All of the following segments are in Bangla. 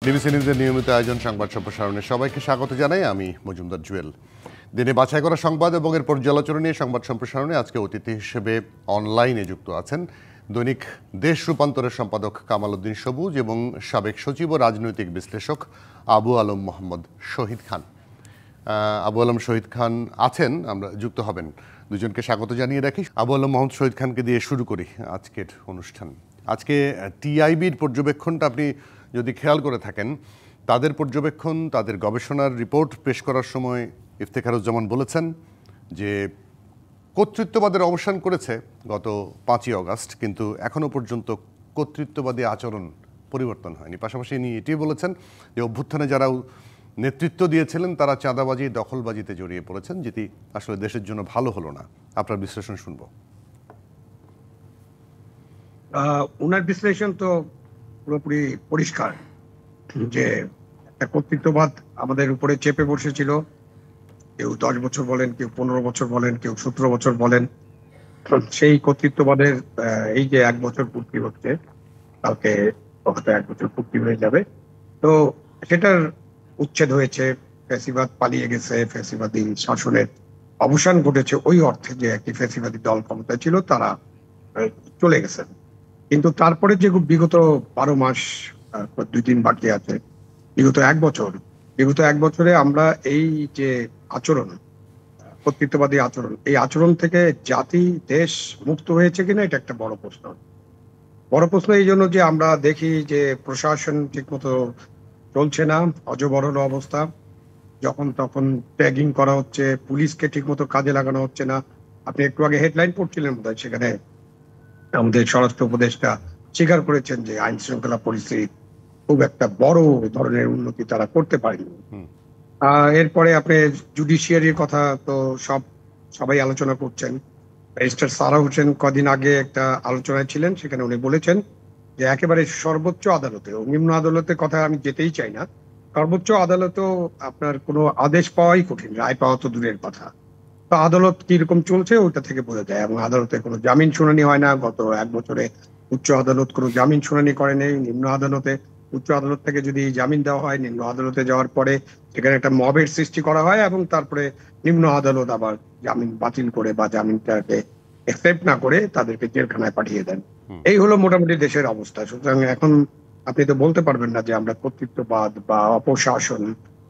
ডিবিসি নিউজের নিয়মিত আয়োজন সংবাদ সম্প্রসারণে সবাইকে স্বাগত জানাই। আমি মজুমদার জুয়েল। দিনে বাছাই করা সংবাদ এবং এর পর্যালোচনা নিয়ে সংবাদ সম্প্রসারণে আজকে অতিথি হিসেবে অনলাইনে যুক্ত আছেন দৈনিক দেশ রূপান্তরের সম্পাদক কামাল উদ্দিন সবুজ এবং সাবেক সচিব ও রাজনৈতিক বিশ্লেষক আবু আলম মোহাম্মদ শহীদ খান। আবু আলম শহীদ খান আছেন, আমরা যুক্ত হবেন। দুজনকে স্বাগত জানিয়ে রাখি। আবু আলম মোহাম্মদ শহীদ খানকে দিয়ে শুরু করি আজকের অনুষ্ঠান। আজকে টিআইবির পর্যবেক্ষণটা আপনি যদি খেয়াল করে থাকেন, তাদের পর্যবেক্ষণ, তাদের গবেষণার রিপোর্ট পেশ করার সময় ইফতেখারুজ্জামান বলেছেন যে কর্তৃত্ববাদের অবসান করেছে গত 5ই অগাস্ট, কিন্তু এখনও পর্যন্ত কর্তৃত্ববাদী আচরণ পরিবর্তন হয়নি। পাশাপাশি ইনি এটিও বলেছেন যে অভ্যুত্থানে যারা নেতৃত্ব দিয়েছিলেন তারা চাঁদাবাজি, দখলবাজিতে জড়িয়ে পড়েছেন, যেটি আসলে দেশের জন্য ভালো হলো না। আপনার বিশ্লেষণ শুনবো। ওনার বিশ্লেষণ তো পুরোপুরি পরিষ্কার যে একটা কর্তৃত্ববাদ আমাদের উপরে চেপে বসেছিল। কেউ 10 বছর বলেন, কেউ 15 বছর বলেন, কেউ 17 বছর বলেন। সেই কর্তৃত্ববাদের এই যে 1 বছর পূর্তি হচ্ছে, কালকে হয়তো 1 বছর পূর্তি হয়ে যাবে, তো সেটার উচ্ছেদ হয়েছে। ফ্যাসিবাদ পালিয়ে গেছে, ফ্যাসিবাদী শাসনের অবসান ঘটেছে, ওই অর্থে যে একটি ফ্যাসিবাদী দল ক্ষমতায় ছিল তারা চলে গেছেন। কিন্তু তারপরে যে বিগত 12 মাস, 2 দিন বাকি আছে, বিগত 1 বছরে আমরা এই যে আচরণ, কর্তৃত্ববাদী আচরণ, এই আচরণ থেকে জাতি, দেশ মুক্ত হয়েছে কিনা, এটা একটা বড় প্রশ্ন। এই জন্য যে আমরা দেখি যে প্রশাসন ঠিকমতো চলছে না, অজবরল অবস্থা, যখন তখন ট্যাগিং করা হচ্ছে, পুলিশকে ঠিকমতো কাজে লাগানো হচ্ছে না। আপনি একটু আগে হেডলাইন পড়ছিলেন বোধহয়, সেখানে আমাদের স্বরাষ্ট্র উপদেষ্টা স্বীকার করেছেন যে আইন শৃঙ্খলা পরিস্থিতি খুব একটা বড় ধরনের উন্নতি তারা করতে পারেনি। এরপরে আপনি জুডিশিয়ারির কথা তো সবাই আলোচনা করছেন। ব্যারিস্টার সারা হোসেন কদিন আগে একটা আলোচনায় ছিলেন, সেখানে উনি বলেছেন যে একেবারে সর্বোচ্চ আদালতে, নিম্ন আদালতের কথা আমি যেতেই চাই না, সর্বোচ্চ আদালতেও আপনার কোনো আদেশ পাওয়াই কঠিন, রায় পাওয়া তো দূরের কথা। তো আদালত কিরকম চলছে ওইটা থেকে বোঝা যায়। এবং আদালতে কোনো জামিন শুনানি হয় না। গত 1 বছরে উচ্চ আদালত কোনো জামিন শুনানি করে নেই। নিম্ন আদালতে, উচ্চ আদালত থেকে যদি জামিন দেওয়া হয়, নিম্ন আদালতে যাওয়ার পরে সেখানে একটা মবের সৃষ্টি করা হয় এবং তারপরে নিম্ন আদালত আবার জামিন বাতিল করে বা জামিনটাকে অ্যাকসেপ্ট না করে তাদেরকে জেলখানায় পাঠিয়ে দেন। এই হলো মোটামুটি দেশের অবস্থা। সুতরাং এখন আপনি তো বলতে পারবেন না যে আমরা কর্তৃত্ববাদ বা অপশাসন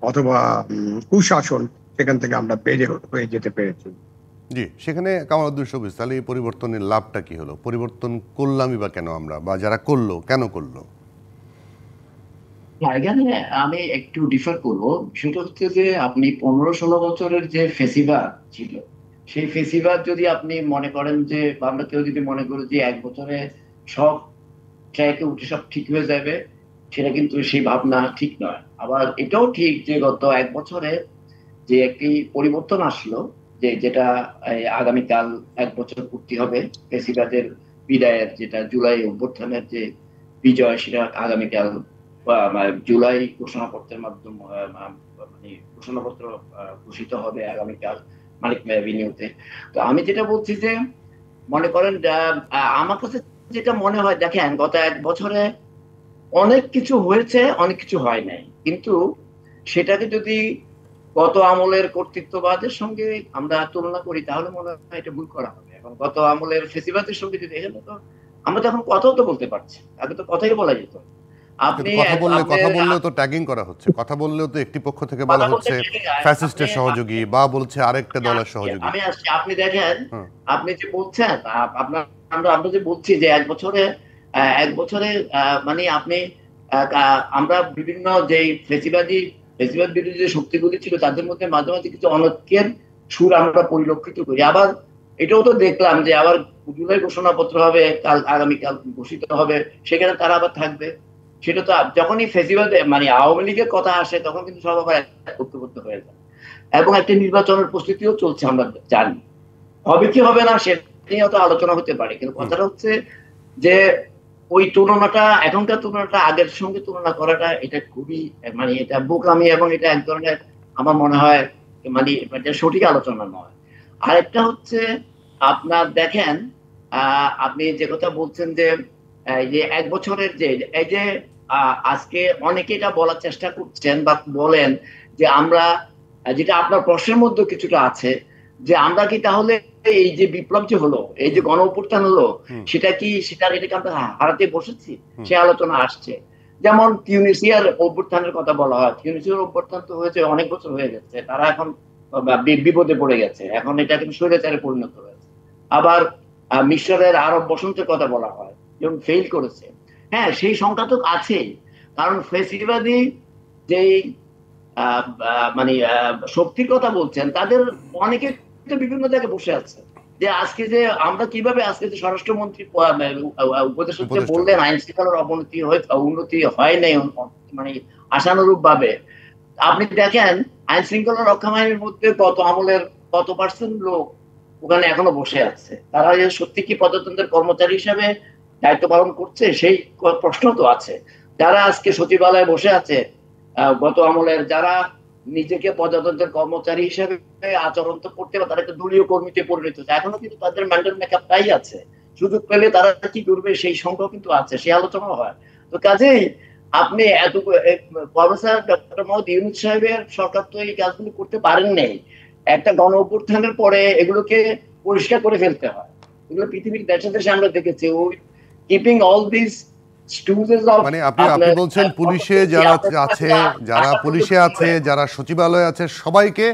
অথবা কুশাসন সেখান থেকে আমরা বেড়ে হয়ে যেতে পেরেছি। জি, সেখানে কামাল উদ্দিন সবুজ, তাহলে এই পরিবর্তনের লাভটা কি হলো? পরিবর্তন করলামই বা কেন আমরা, বা যারা করলো কেন করলো? এখানে আমি একটু ডিফার করবো। সেটা হচ্ছে যে আপনি 15-16 বছরের যে ফেসিবাদ ছিল, সেই ফেসিবাদ যদি আপনি মনে করেন যে, আমরা কেউ যদি মনে করি যে 1 বছরে সব ট্র্যাকে উঠে সব ঠিক হয়ে যাবে, সেটা কিন্তু সেই ভাবনা ঠিক নয়। আবার এটাও ঠিক যে গত 1 বছরে যে একটি পরিবর্তন আসলো, যেটা আগামীকাল 1 বছর পূর্তি হবে ফেসিবাদের বিদায়ের, যেটা জুলাই অভ্যুত্থানের যে বিজয়, সেটা আগামীকাল জুলাই ঘোষণাপত্রের মাধ্যমে মানে ঘোষণাপত্র ঘোষিত হবে আগামীকাল মালিক অ্যাভিনিউতে। তো আমি যেটা বলছি যে, মনে করেন আমার কাছে যেটা মনে হয়, দেখেন গত 1 বছরে অনেক কিছু হয়েছে, অনেক কিছু হয় নাই, কিন্তু সেটাকে যদি গত আমলের কর্তৃত্ববাদের সঙ্গে আমরা তুলনা করি তাহলে মনে হয় এটা ভুল করা হবে। এখন গত আমলের ফেসিবাদের সঙ্গে যদি এখানে তো আমরা তখন কথাও তো বলতে পারছি, আগে তো কথাই বলা যেত। আপনি কথা বললেও তো ট্যাগিং করা হচ্ছে, কথা বললেও তো একটি পক্ষ থেকে বলা হচ্ছে ফ্যাসিস্টের সহযোগী বা বলছে আরেকটা দলের সহযোগী। আমি আসছি, আপনি দেখেন, আপনি যে বলছেন, আমরা যে বলছি যে 1 বছরে মানে আপনি আমরা বিভিন্ন যে ফেসিবাদ বিরোধী যে শক্তিগুলি ছিল তাদের মধ্যে মাঝে মাঝে কিছু অনৈক্যের সুর আমরা পরিলক্ষিত করি। আবার এটাও তো দেখলাম যে আবার জুলাই ঘোষণাপত্র হবে, আগামীকাল ঘোষিত হবে, সেখানে তারা আবার থাকবে। সেটা তো যখনই ফেসিবাদে মানে আওয়ামী লীগের কথা আসে তখন কিন্তু সব আবার ঐক্যবদ্ধ হয়ে যায়। এবং একটা নির্বাচনের প্রস্তুতিও চলছে, আমরা জানি। হবে কি হবে না সে নিয়ে তো আলোচনা হতে পারে, কিন্তু কথাটা হচ্ছে যে ওই তুলনাটা, এখনকার তুলনাটা আগের সঙ্গে তুলনা করাটা এটা খুবই মানে এটা বোকামি, এবং এটা এক ধরনের আমার মনে হয় মানে এটা সঠিক আলোচনা নয়। আরেকটা হচ্ছে আপনার দেখেন, আপনি যে কথা বলছেন যে এই যে 1 বছরের যে এই যে আজকে অনেকে এটা বলার চেষ্টা করছেন বা বলেন যে আমরা, যেটা আপনার প্রশ্নের মধ্যে কিছুটা আছে, যে আমরা কি তাহলে এই যে বিপ্লব যে হলো, এই যে গণ অভ্যুত্থান হলো, এটাকে আমরা হারাতে বসেছি? সে আলোচনা আসছে। যেমন তিউনিসিয়ার অভ্যুত্থানের কথা বলা হয়, তিউনিসিয়ার অভ্যুত্থান তো হয়েছে অনেক বছর হয়ে গেছে, তারা এখন বিপদে পড়ে গেছে, এখন এটা কিন্তু স্বৈরাচারে পরিণত হয়েছে। আবার মিশরের আরব বসন্তের কথা বলা হয়, যেমন ফেইল করেছে। হ্যাঁ, সেই সংখ্যা তো আছেই, কারণ ফেসিবাদী যে মানে শক্তির কথা বলছেন, তাদের অনেকে তো বিভিন্ন জায়গায় বসে আছে। যে আজকে যে আমরা কিভাবে আজকে যে স্বরাষ্ট্রমন্ত্রী উপদেষ্টা বললেন আইন শৃঙ্খলার উন্নতি হয় নাই মানে আশানুরূপ ভাবে, আপনি দেখেন আইন শৃঙ্খলা রক্ষা বাহিনীর মধ্যে কত আমলের কত পার্সেন্ট লোক ওখানে এখনো বসে আছে, তারা যে সত্যি কি প্রজাতন্ত্রের কর্মচারী হিসাবে দায়িত্ব পালন করছে সেই প্রশ্ন তো আছে। যারা আজকে সচিবালয়ে বসে আছে গত আমলের, যারা নিজেকে প্রজাতন্ত্রের কর্মচারী হিসেবে আচরণ তো করতে পারে, তারা একটা দলীয় কর্মীতে পরিণত হচ্ছে, এখনো কিন্তু তাদের মেন্টাল মেকআপ তাই আছে। সুযোগ পেলে তারা কি করবে সেই সংখ্যা কিন্তু আছে, সেই আলোচনা হয়। তো কাজেই আপনি এত প্রফেসর ডক্টর মোহাম্মদ ইউনূস সাহেবের সরকার তো এই কাজগুলো করতে পারেন নাই। একটা গণ অভ্যুত্থানের পরে এগুলোকে পরিষ্কার করে ফেলতে হয়। এগুলো পৃথিবীর দেশে দেশে আমরা দেখেছি, ওই কিপিং অল দিস মানে আপনি বলছেন পুলিশে যারা আছে, যারা পুলিশে আছে, যারা সচিবালয়ে আছে, সবাইকে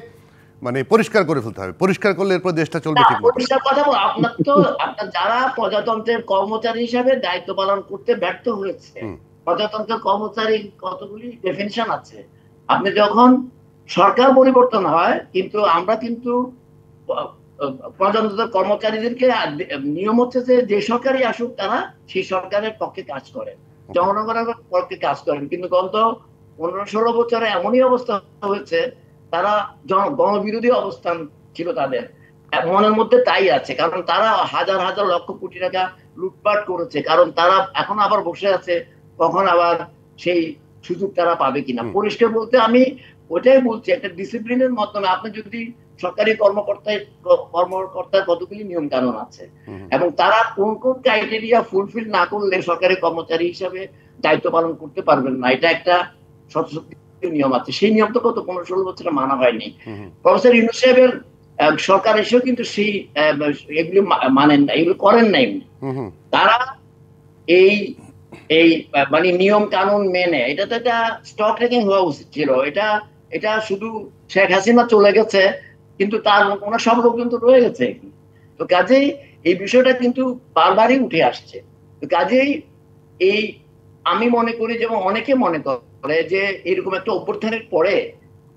মানে পরিষ্কার করে ফেলতে হবে। পরিষ্কার করলে এরপর দেশটা চলবে ঠিক মতো। পরিষ্কার কথা বল, আপনার যারা প্রজাতন্ত্রের কর্মচারী হিসাবে দায়িত্ব পালন করতে ব্যর্থ হয়েছে, প্রজাতন্ত্রের কর্মচারী কতগুলি ডেফিনিশন আছে। আপনি যখন সরকার পরিবর্তন হয়, কিন্তু আমরা কিন্তু প্রজাতন্ত্রের কর্মচারীদেরকে নিয়ম হচ্ছে যে সরকারই আসুক তারা সেই সরকারের পক্ষে কাজ করেন, জনগণের পক্ষে কাজ করেন। কিন্তু গত 15-16 বছরে এমনই অবস্থা হয়েছে, তারা গণবিরোধী অবস্থান ছিল তাদের মনের মধ্যে, তাই আছে। কারণ তারা হাজার হাজার লক্ষ কোটি টাকা লুটপাট করেছে, কারণ তারা এখন আবার বসে আছে কখন আবার সেই সুযোগ তারা পাবে কিনা। পরিষ্কার বলতে আমি ওইটাই বলছি, একটা ডিসিপ্লিনের মাধ্যমে আপনি যদি সরকারি কর্মকর্তার কতগুলি নিয়ম কানুন আছে, এবং তারা কোন কোন ক্রাইটেরিয়া ফুলফিল না করলে সরকারি কর্মচারী হিসাবে দায়িত্ব পালন করতে পারবেন না, এটা একটা নিয়ম আছে। সেই নিয়ম তো গত 15-16 বছরে মানা হয়নি। প্রফেসর ইউনূস সাহেবের সরকার এসেও কিন্তু সেই এগুলি মানেন না, এগুলো করেন নাই। তারা এই এই মানে নিয়ম কানুন মেনে, এটা তো একটা স্টক টেকিং হওয়া উচিত ছিল। এটা শুধু শেখ হাসিনা চলে গেছে, কিন্তু তার ওনার সব লোকজন তো রয়ে গেছে। তো কাজেই এই বিষয়টা কিন্তু বারবারই উঠে আসছে। তো কাজেই এই আমি মনে করি, যেমন অনেকে মনে করে যে এরকম একটা অভ্যুত্থানের পরে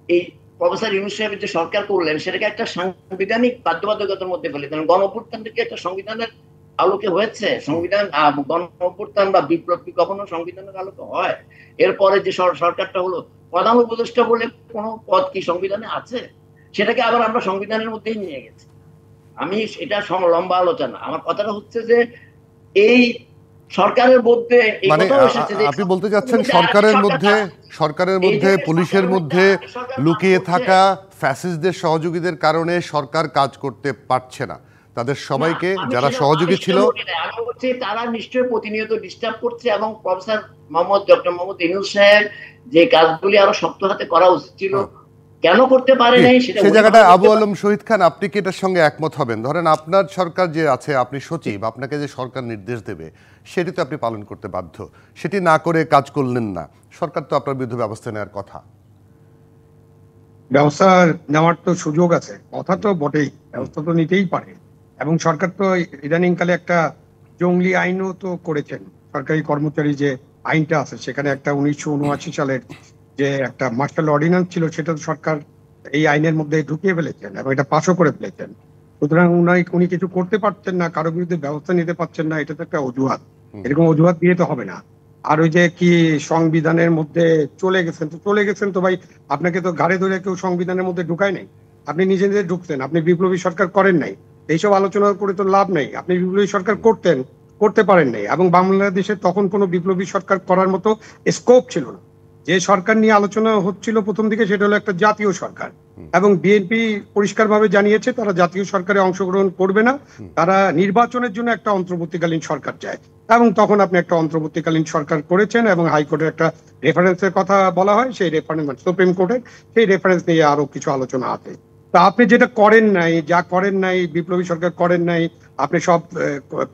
এই প্রফেসর ইউনূস সাহেবের যে সরকার করলেন সেটাকে একটা সাংবিধানিক বাধ্যবাধকতার মধ্যে ফেলে দিলেন। গণ অভ্যুত্থান থেকে একটা সংবিধানের আলোকে হয়েছে, সংবিধান গণ অভ্যুত্থান বা বিপ্লব কি কখনো সংবিধানের আলোকে হয়? এরপরে যে সরকারটা হলো, প্রধান উপদেষ্টা বলে কোনো পদ কি সংবিধানে আছে? সেটাকে আবার আমরা সংবিধানের মধ্যেই নিয়ে গেছি। আমি এটা লম্বা আলোচনা, আমার কথাটা হচ্ছে যে এই সরকারের মধ্যে মানে আপনি বলতে চাচ্ছেন সরকারের মধ্যে পুলিশের মধ্যে লুকিয়ে থাকা ফ্যাসিস্টদের সহযোগীদের কারণে সরকার কাজ করতে পারছে না, তাদের সবাইকে যারা সহযোগী ছিল তারা নিশ্চয়ই প্রতিনিয়ত ডিস্টার্ব করছে। এবং প্রফেসর ডক্টর মোহাম্মদ ইউনূস সাহেব যে কাজগুলি আরো শক্ত হাতে করা উচিত ছিল, কেন করতে পারে নাই সেটা সেই জায়গাটা আবু আলম শহীদ খান, আপনি কি এটার সঙ্গে একমত হবেন? ধরেন আপনার সরকার যে আছে, আপনি সচিব, আপনাকে যে সরকার নির্দেশ দেবে সেটি তো আপনি পালন করতে বাধ্য, সেটি না করে কাজ করলেন না, সরকার তো আপনার বিরুদ্ধে ব্যবস্থা নেওয়ার কথা। ব্যবস্থা নেওয়ার তো সুযোগ আছে, কথা তো বটেই, ব্যবস্থা তো নিতেই পারে। এবং সরকার তো ইদানিং কালে একটা জঙ্গলি আইনও তো করেছেন। সরকারি কর্মচারী যে আইনটা আছে সেখানে একটা 1979 সালের যে একটা মার্শাল অর্ডিন্যান্স ছিল, সেটা সরকার এই আইনের মধ্যে ঢুকিয়ে ফেলেছেন এবং এটা পাশও করে ফেলেছেন। সুতরাং উনি কিছু করতে পারছেন না, কারো বিরুদ্ধে ব্যবস্থা নিতে পারছেন না, এটা তো একটা অজুহাত। এরকম অজুহাত দিয়ে তো হবে না। আর ওই যে কি সংবিধানের মধ্যে চলে গেছেন তো ভাই, আপনাকে তো ঘাড়ে ধরে কেউ সংবিধানের মধ্যে ঢুকায় নাই, আপনি নিজে নিজে ঢুকছেন। আপনি বিপ্লবী সরকার করেন নাই, এইসব আলোচনা করে তো লাভ নাই। আপনি বিপ্লবী সরকার করতে পারেন নাই, এবং বাংলাদেশে তখন কোনো বিপ্লবী সরকার করার মতো স্কোপ ছিল না। যে সরকার নিয়ে আলোচনা হচ্ছিল প্রথম দিকে সেটা হলো একটা জাতীয় সরকার, এবং বিএনপি পরিষ্কারভাবে জানিয়েছে তারা জাতীয় সরকারে অংশগ্রহণ করবে না, তারা নির্বাচনের জন্য একটা অন্তর্বর্তীকালীন সরকার চায়। এবং তখন আপনি একটা অন্তর্বর্তীকালীন সরকার করেছেন এবং হাইকোর্টের একটা রেফারেন্সের কথা বলা হয়, সেই রেফারেন্স সুপ্রিম কোর্টের সেই রেফারেন্স নিয়ে আরো কিছু আলোচনা আছে। তা আপনি যেটা করেন নাই, যা করেন নাই, বিপ্লবী সরকার করেন নাই, আপনি সব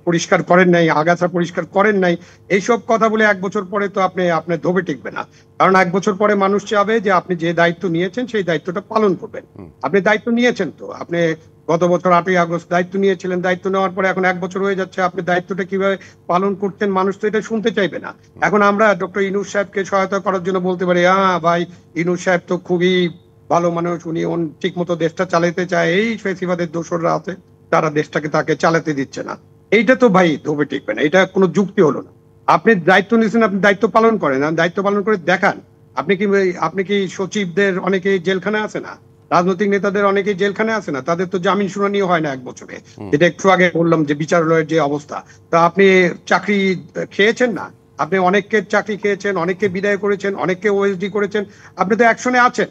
পরিষ্কার করেন নাই, আগাছা পরিষ্কার করেন নাই, এইসব কথা বলে 1 বছর পরে তো আপনি আপনার ধোবে টিকবে না। কারণ 1 বছর পরে মানুষ চাবে যে আপনি যে দায়িত্ব নিয়েছেন সেই দায়িত্বটা পালন করবেন। আপনি দায়িত্ব নিয়েছেন, তো আপনি গত বছর 8ই আগস্ট দায়িত্ব নিয়েছিলেন, দায়িত্ব নেওয়ার পরে এখন 1 বছর হয়ে যাচ্ছে, আপনি দায়িত্বটা কিভাবে পালন করতেন মানুষ তো এটা শুনতে চাইবে না। এখন আমরা ডক্টর ইউনূস সাহেবকে সহায়তা করার জন্য বলতে পারি, হ্যাঁ ভাই ইউনূস সাহেব তো খুবই ভালো মানুষ, উনি ঠিক মতো দেশটা চালাতে চায়, এই ফেসিবাদের দোসররা আছে তারা দেশটাকে তাকে চালাতে দিচ্ছে না। এইটা তো ভাই ধোবে টিকবে না, এটা কোনো যুক্তি হলো না। আপনি দায়িত্ব নিয়েছেন, আপনি দায়িত্ব পালন করেন, দায়িত্ব পালন করে দেখান। আপনি কি সচিবদের অনেকেই জেলখানে আছে না, রাজনৈতিক নেতাদের অনেকেই জেলখানে আছে না, তাদের তো জামিন শুনানিও হয় না 1 বছরে, যেটা একটু আগে বললাম যে বিচারালয়ের যে অবস্থা। তা আপনি চাকরি খেয়েছেন না, আপনি অনেককে চাকরি খেয়েছেন, অনেককে বিদায় করেছেন, অনেককে ওএসডি করেছেন, আপনি তো অ্যাকশনে আছেন।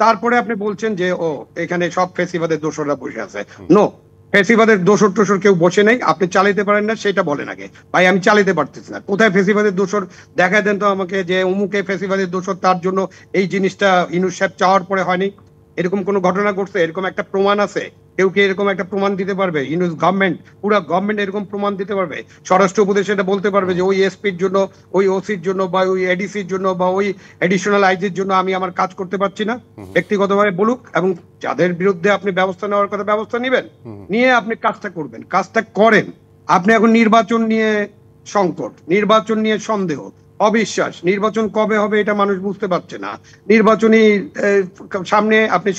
তারপরে আপনি বলছেন যে ও এখানে সব ফেসিবাদের দোসররা বসে আছে। নো, ফেসিবাদের দোসর টোসর কেউ বসে নেই, আপনি চালাইতে পারেন না সেটা বলেন আগে, ভাই আমি চালাইতে পারতেছি না, কোথায় ফেসিবাদের দোসর দেখায় দেন তো আমাকে, যে অমুকে ফেসিবাদের দোসর, তার জন্য এই জিনিসটা ইউনূস সাহেব চাওয়ার পরে হয়নি। এরকম কোন ঘটনা ঘটছে, এরকম একটা প্রমাণ আছে? কেউ কি এরকম একটা প্রমাণ দিতে পারবে? ইউনূস গভর্নমেন্ট, পুরো গভর্নমেন্ট এরকম প্রমাণ দিতে পারবে? স্বরাষ্ট্র উপদেশ এটা বলতে পারবে যে ওই এসপির জন্য, ওই ওসির জন্য, বা ওই এডিসির জন্য, বা ওই এডিশনাল আইজির জন্য আমি আমার কাজ করতে পারছি না? ব্যক্তিগতভাবে বলুক, এবং যাদের বিরুদ্ধে আপনি ব্যবস্থা নেওয়ার কথা ব্যবস্থা নেবেন, নিয়ে আপনি কাজটা করবেন, কাজটা করেন। আপনি এখন নির্বাচন নিয়ে সংকট, নির্বাচন নিয়ে সন্দেহ, অবিশ্বাস, নির্বাচন কবে হবে এটা মানুষ বুঝতে পারছে না। নির্বাচনী সামনে আপনি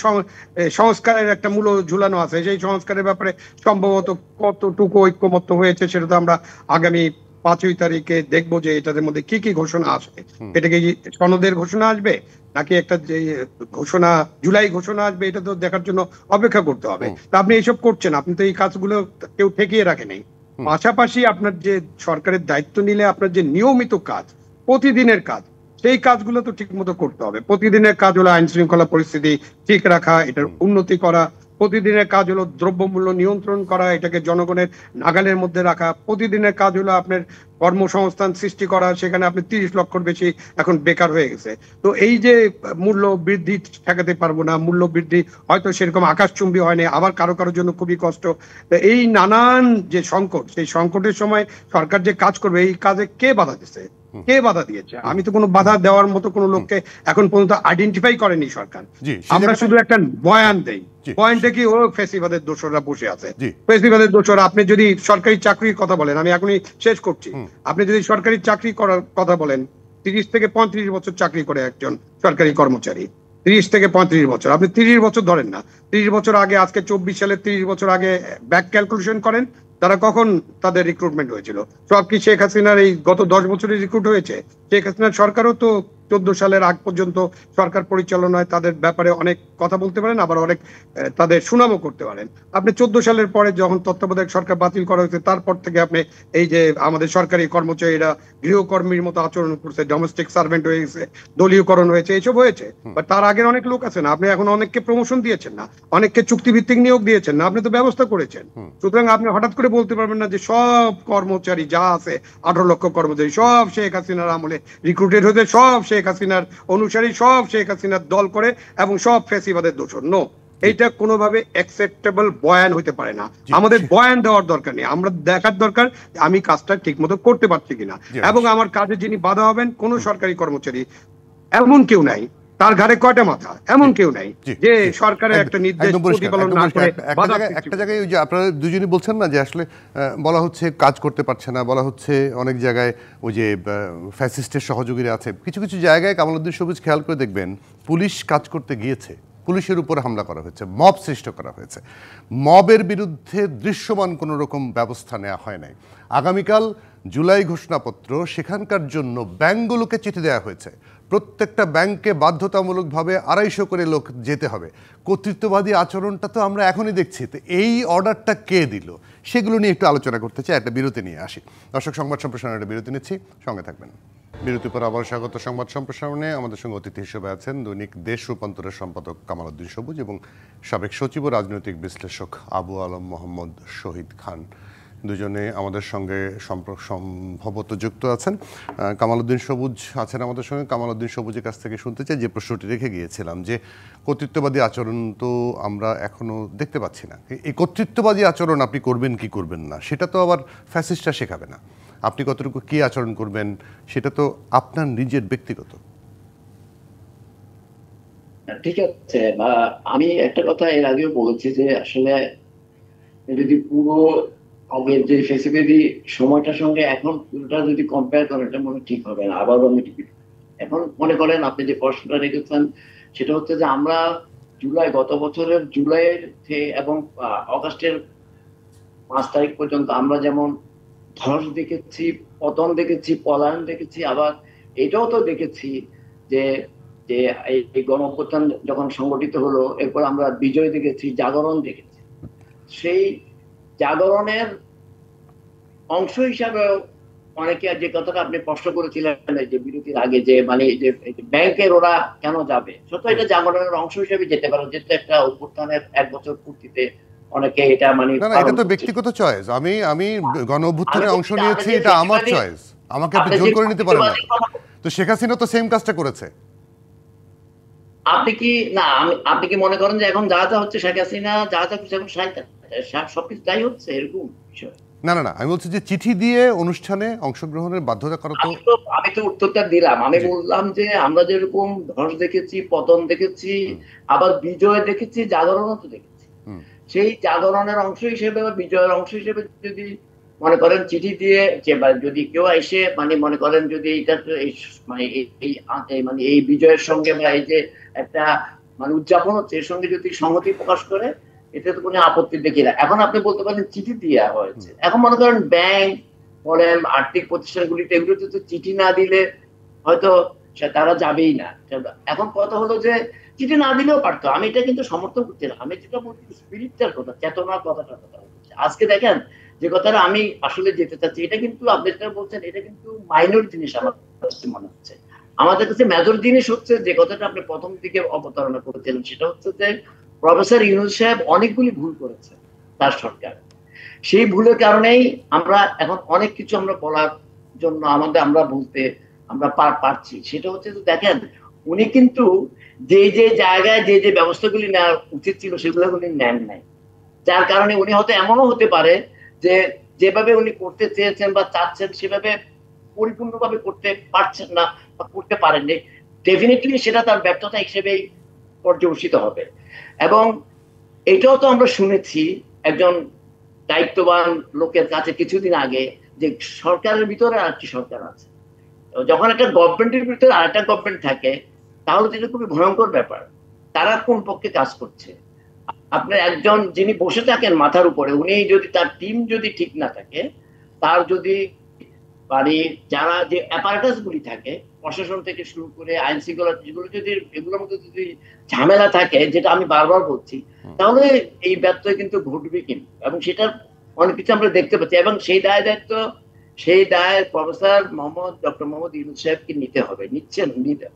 সংস্কারের একটা মূল ঝুলানো আছে, সেই সংস্কারের ব্যাপারে সম্ভবত কতটুকু ঐক্যমত্য হয়েছে সেটা তো আমরা আগামী 5ই তারিখে দেখবো যে এটার মধ্যে কি কি ঘোষণা আসবে। এটা কি সনদের ঘোষণা আসবে, নাকি একটা যে ঘোষণা জুলাই ঘোষণা আসবে, এটা তো দেখার জন্য অপেক্ষা করতে হবে। তা আপনি এইসব করছেন, আপনি তো এই কাজগুলো কেউ ঠেকিয়ে রাখেনি। পাশাপাশি আপনার যে সরকারের দায়িত্ব নিলে আপনার যে নিয়মিত কাজ, প্রতিদিনের কাজ, সেই কাজগুলো তো ঠিক মতো করতে হবে। প্রতিদিনের কাজ হলো আইন শৃঙ্খলা পরিস্থিতি ঠিক রাখা, এটার উন্নতি করা। প্রতিদিনের কাজ হলো দ্রব্যমূল্য নিয়ন্ত্রণ করা, এটাকে জনগণের নাগালের মধ্যে রাখা। প্রতিদিনের কাজ হলো আপনার কর্মসংস্থান সৃষ্টি করা, সেখানে আপনি 30 লক্ষর বেশি এখন বেকার হয়ে গেছে। তো এই যে মূল্য বৃদ্ধি ঠেকাতে পারবো না, মূল্য বৃদ্ধি হয়তো সেরকম আকাশচুম্বী হয়নি, আবার কারো কারোর জন্য খুবই কষ্ট। তো এই নানান যে সংকট, সেই সংকটের সময় সরকার যে কাজ করবে, এই কাজে কে বাধা দিচ্ছে, কে বাধা দিয়েছে? আমি তো কোনো বাধা দেওয়ার মতো কোনো লোককে এখন পর্যন্ত আইডেন্টিফাই করেনি সরকার। আমরা শুধু একটা বয়ান দেই, পয়েন্টে কি ও ফেসিবাদের দোসররা বসে আছে। ফেসিবাদের দোসর, আপনি যদি সরকারি চাকরির কথা বলেন, আমি এখনই শেষ করছি, আপনি যদি সরকারি চাকরি করার কথা বলেন, 30 থেকে 35 বছর চাকরি করে একজন সরকারি কর্মচারী, 30 থেকে 35 বছর, আপনি 30 বছর ধরেন না, 30 বছর আগে, আজকে 24 সালে 30 বছর আগে ব্যাক ক্যালকুলেশন করেন, তারা কখন তাদের রিক্রুটমেন্ট হয়েছিল? সব কি শেখ হাসিনার এই গত 10 বছরে রিক্রুট হয়েছে? শেখ হাসিনার সরকারও তো 14 সালের আগ পর্যন্ত সরকার পরিচালনায় তাদের ব্যাপারে অনেক কথা বলতে পারেন, আবার অনেক তাদের সুনামও করতে পারেন। আপনি 14 সালের পরে যখন তত্ত্বাবধায়ক সরকার বাতিল করা হয়েছে, তারপর থেকে আপনি এই যে আমাদের সরকারি কর্মচারীরা গৃহকর্মীর মতো আচরণ করছে, ডোমেস্টিক সার্ভেন্ট হয়ে গেছে, দলীয়করণ হয়েছে, এসব হয়েছে। বাট তার আগের অনেক লোক আছে না, আপনি এখন অনেককে প্রমোশন দিয়েছেন না, অনেককে চুক্তিভিত্তিক নিয়োগ দিয়েছেন না, আপনি তো ব্যবস্থা করেছেন। সুতরাং আপনি হঠাৎ করে বলতে পারবেন না যে সব কর্মচারী যা আছে 18 লক্ষ কর্মচারী সব শেখ হাসিনার আমলে রিক্রুটেড হয়েছে, সব শেখ হাসিনার অনুসারী, সব শেখ হাসিনার দল করে, এবং সব ফ্যাসিবাদের দোষর। নো, এইটা কোনোভাবে অ্যাকসেপ্টেবল বয়ান হইতে পারে না। আমাদের বয়ান দেওয়ার দরকার নেই, আমরা দেখার দরকার আমি কাজটা ঠিক মতো করতে পারছি কিনা, এবং আমার কাজে যিনি বাধা হবেন কোন সরকারি কর্মচারী এমন কেউ নাই, তার ঘাড়ে কয়টা মাথা, এমন কেউ নাই যে সরকারের একটা নির্দেশ প্রতিপালন না করে। একটা জায়গায় ওই যে আপনারা দুজনই বলছেন না যে আসলে বলা হচ্ছে কাজ করতে পারছে না, বলা হচ্ছে অনেক জায়গায় ওই যে ফ্যাসিস্টের সহযোগীরা আছে। কিছু কিছু জায়গায় কামালউদ্দিন সবুজ খেয়াল করে দেখবেন, পুলিশ কাজ করতে গিয়েছে, পুলিশের উপর হামলা করা হয়েছে, মব সৃষ্টি করা হয়েছে, মবের বিরুদ্ধে দৃশ্যমান কোনো রকম ব্যবস্থা নেওয়া হয় নাই। আগামীকাল জুলাই ঘোষণাপত্র, সেখানকার জন্য ব্যাংকগুলোকে চিঠি দেওয়া হয়েছে, প্রত্যেকটা ব্যাংকে বাধ্যতামূলকভাবে 250 করে লোক যেতে হবে। কর্তৃত্ববাদী আচরণটা তো আমরা এখনই দেখছি। তো এই অর্ডারটা কে দিল, সেগুলো নিয়ে একটু আলোচনা করতে চাই। একটা বিরতি নিয়ে আসি। দর্শক, সংবাদ সম্প্রসারণের একটা বিরতি নিচ্ছি, সঙ্গে থাকবেন। বিরতির পর আবার স্বাগত সংবাদ সম্প্রসারণে। আমাদের সঙ্গে অতিথি হিসেবে আছেন দৈনিক দেশ রূপান্তরের সম্পাদক কামাল উদ্দিন সবুজ এবং সাবেক সচিব ও রাজনৈতিক বিশ্লেষক আবু আলম মোহাম্মদ শহীদ খান। দুজনে আমাদের সঙ্গে সম্ভবত যুক্ত আছেন। কামাল উদ্দিন সবুজ আছেন আমাদের সঙ্গে। কামাল উদ্দিন সবুজের কাছ থেকে শুনতে চাই, যে প্রশ্নটি রেখে গিয়েছিলাম, যে কর্তৃত্ববাদী আচরণ তো আমরা এখনো দেখতে পাচ্ছি না। এই কর্তৃত্ববাদী আচরণ আপনি করবেন কি করবেন না, সেটা তো আবার ফ্যাসিস্টরা শেখাবে না। আপনি কতটুকু কি আচরণ করবেন সেটা তো আপনার নিজের ব্যক্তিগত। ঠিক আছে, আমি একটা কথা এর আগেও বলেছি যে আসলে যদি পুরো আগের যে ফেসিলিটি সময়টার সঙ্গে এখন পুরোটা যদি কম্পেয়ার করেন, এটা মনে ঠিক হবে না। আবারও আমি এখন মনে করেন আপনি যে প্রশ্নটা রেখেছেন সেটা হচ্ছে যে আমরা গত বছরের জুলাইয়ের এবং অগাস্টের 5 তারিখ পর্যন্ত আমরা যেমন ধস দেখেছি, পতন দেখেছি, পলায়ন দেখেছি, আবার এটাও তো দেখেছি যে যে এই গণ অভ্যুত্থান যখন সংগঠিত হলো, এরপর আমরা বিজয় দেখেছি, জাগরণ দেখেছি। সেই জাগরণের অংশ হিসাবে অনেকে যে কথাটা আপনি প্রশ্ন করেছিলেন যে বিরতির আগে, যে মানে যে ব্যাংকের ওরা কেন যাবে, সত্য এটা জাগরণের অংশ হিসেবে যেতে পারে, যেহেতু একটা অভ্যুত্থানের 1 বছর পূর্তিতে অনেকে এটা মানে না না, এটা তো ব্যক্তিগত চয়েস। আমি গণ অভ্যুত্থানে অংশ নিয়েছি, এটা আমার চয়েস। আমাকে আপনি জোর করে নিতে পারেন না। তো শেখ হাসিনা তো সেম কাজটা করেছে। আপনি কি মনে করেন যে এখন যা যা হচ্ছে শেখ হাসিনা যা যা করছে এখন সবকিছু তাই হচ্ছে এরকম বিষয়? না না না, আমি বলছি যে চিঠি দিয়ে অনুষ্ঠানে অংশগ্রহণের বাধ্যতা করা তো। আমি তো উত্তরটা দিলাম। আমি বললাম যে আমরা যেরকম ধস দেখেছি, পতন দেখেছি, আবার বিজয় দেখেছি, জাগরণও তো দেখেছি। সেই জাগরণের অংশ হিসেবে বা বিজয়ের অংশ হিসেবে যদি মনে করেন চিঠি দিয়ে, যে যদি কেউ এসে মানে মনে করেন যদি এটা মানে এই বিজয়ের সঙ্গে বা এই যে একটা মানে উদযাপন হচ্ছে এর সঙ্গে যদি সংহতি প্রকাশ করে, এতে তো কোনো আপত্তি দেখি না। এখন আপনি বলতে পারেন চিঠি দেওয়া হয়েছে। এখন মনে করেন ব্যাংক বলেন, আর্থিক প্রতিষ্ঠানগুলিতে এগুলোতে তো চিঠি না দিলে হয়তো তারা যাবেই না। এখন কথা হলো যে চিঠি না দিলেও পারতো, আমি এটা কিন্তু সমর্থন করছি না। আমি যেটা বলছি স্পিরিটটার কথা, চেতনার কথাটার কথা বলছি। আজকে দেখেন যে কথাটা আমি আসলে যেতে চাচ্ছি, এটা কিন্তু আপনি যেটা বলছেন এটা কিন্তু মাইনর জিনিস আমার কাছে মনে হচ্ছে। আমাদের কাছে মেজর জিনিস হচ্ছে যে কথাটা আপনি প্রথম দিকে অবতারণা করেছিলেন, সেটা হচ্ছে যে প্রফেসর ইউনূস সাহেব অনেকগুলি ভুল করেছে তার সরকার। সেই ভুলের কারণেই আমরা এখন অনেক কিছু আমরা বলার জন্য আমরা বলতে আমরা পারছি। সেটা হচ্ছে যে দেখেন উনি কিন্তু যে যে জায়গায় যে যে ব্যবস্থাগুলি নেওয়া উচিত ছিল সেগুলো উনি নেন নাই, যার কারণে উনি হয়তো এমনও হতে পারে যে যেভাবে উনি করতে চেয়েছেন বা চাচ্ছেন সেভাবে পরিপূর্ণভাবে করতে পারছেন না বা করতে পারেননি। ডেফিনেটলি সেটা তার ব্যর্থতা হিসেবেই পর্যবেসিত হবে। এবং এটাও তো আমরা শুনেছি একজন দায়িত্ববান লোকের কাছে কিছুদিন আগে, যে সরকারের ভিতরে আরেকটি সরকার আছে। যখন একটা গভর্নমেন্টের ভিতরে আরেকটা গভর্নমেন্ট থাকে তাহলে তো এটা খুবই ভয়ঙ্কর ব্যাপার। তারা কোন পক্ষে কাজ করছে? আপনার একজন যিনি বসে থাকেন মাথার উপরে, উনি যদি তার টিম যদি ঠিক না থাকে, তার যদি মানে যারা যে অ্যাপারেটাস গুলি থাকে প্রশাসন থেকে শুরু করে আইন শৃঙ্খলা, যেগুলো যদি এগুলোর মধ্যে যদি ঝামেলা থাকে, যেটা আমি বারবার বলছি, তাহলে এই ব্যত্যয় কিন্তু ঘটবে কিন্তু। এবং সেটার অনেক কিছু আমরা দেখতে পাচ্ছি। এবং সেই দায়িত্ব সেই দায় প্রফেসর ডক্টর মোহাম্মদ ইউনূস সাহেবকে নিতে হবে, নিচ্ছেন।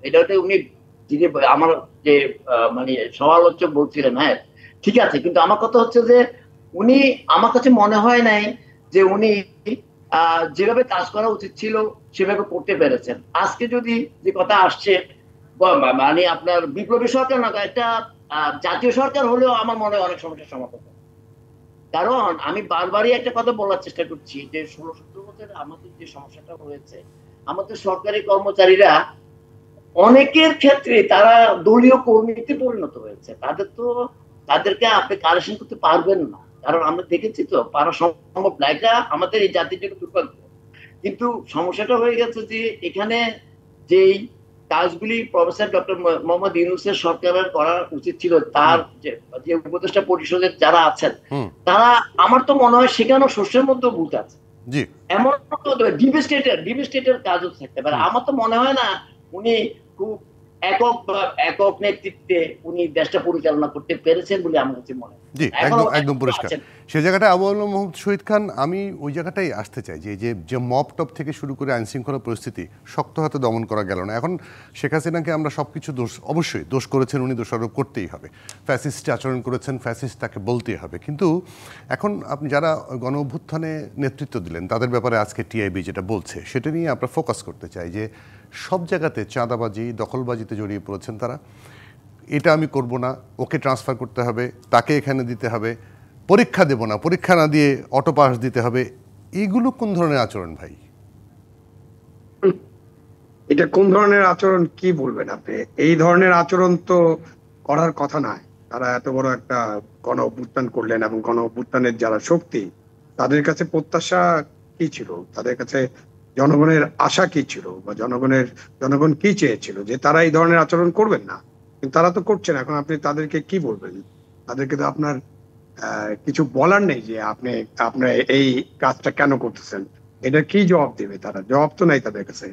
এটাতে উনি যিনি আমার যে মানে সমালোচক বলছিলেন, হ্যাঁ ঠিক আছে, কিন্তু আমার কথা হচ্ছে যে উনি, আমার কাছে মনে হয় নাই যে উনি যেভাবে কাজ করা উচিত ছিল সেভাবে করতে পেরেছেন। আজকে যদি যে কথা আসছে মানে আপনার বিপ্লবী সরকার না, একটা জাতীয় সরকার হলেও আমার মনে হয় অনেক সমস্যার সমাধান। কারণ আমি বারবারই একটা কথা বলার চেষ্টা করছি যে 16-17 বছরে আমাদের যে সমস্যাটা হয়েছে, আমাদের সরকারি কর্মচারীরা অনেকের ক্ষেত্রে তারা দলীয় কর্মীতে পরিণত হয়েছে। তাদেরকে আপনি কারেকশন করতে পারবেন না, কারণ আমরা দেখেছি তো পারা সম্ভব না। এটা আমাদের এই জাতির জন্য দুর্ভাগ্য। কিন্তু সমস্যাটা হয়ে গেছে যে এখানে যেই কাজগুলি প্রফেসর ডক্টর মোহাম্মদ ইউনূসের সরকারের করা উচিত ছিল, তার যে উপদেষ্টা পরিষদের যারা আছেন তারা, আমার তো মনে হয় সেখানেও শস্যের মধ্যে ভূত আছে। এমন ডিভাস্টেটের কাজও থাকতে পারে। আমার তো মনে হয় না উনি খুব একক নেতৃত্বে উনি দেশটা পরিচালনা করতে পেরেছেন বলে আমার কাছে মনে হয়। জি, একদম একদম পরিষ্কার। সে জায়গাটা আবু আলম মোহাম্মদ শহীদ খান, আমি ওই জায়গাটাই আসতে চাই যে মব টপ থেকে শুরু করে আইনশৃঙ্খলা পরিস্থিতি শক্ত হাতে দমন করা গেল না। এখন শেখ হাসিনাকে আমরা সব কিছু অবশ্যই দোষ করেছেন, উনি দোষারোপ করতেই হবে, ফ্যাসিস্ট আচরণ করেছেন, ফ্যাসিস্ট তাকে বলতেই হবে। কিন্তু এখন আপনি যারা গণ অভ্যুত্থানে নেতৃত্ব দিলেন তাদের ব্যাপারে আজকে টিআইবি যেটা বলছে সেটা নিয়ে আমরা ফোকাস করতে চাই যে সব জায়গাতে চাঁদাবাজি দখলবাজিতে জড়িয়ে পড়েছেন তারা। এটা আমি করব না, ওকে ট্রান্সফার করতে হবে, তাকে এখানে দিতে হবে, পরীক্ষা দেব না, পরীক্ষা না দিয়ে অটো পাস দিতে হবে। এইগুলো কোন ধরনের আচরণ ভাই? এটা কোন ধরনের আচরণ কি বলবেন আপনি? এই ধরনের আচরণ তো করার কথা নয়। তারা এত বড় একটা গণ অভ্যুত্থান করলেন এবং গণ অভ্যুত্থানের যারা শক্তি তাদের কাছে প্রত্যাশা কি ছিল, তাদের কাছে জনগণের আশা কি ছিল, বা জনগণ কি চেয়েছিল যে তারা এই ধরনের আচরণ করবেন না, কিন্তু তারা তো করছেন। এখন আপনি তাদেরকে কি বলবেন? তাদেরকে তো আপনার কিছু বলার নেই যে আপনার এই কাজটা কেন করতেছেন। এটা কি জবাব দেবে তারা? জবাব তো নাই তাদের কাছে।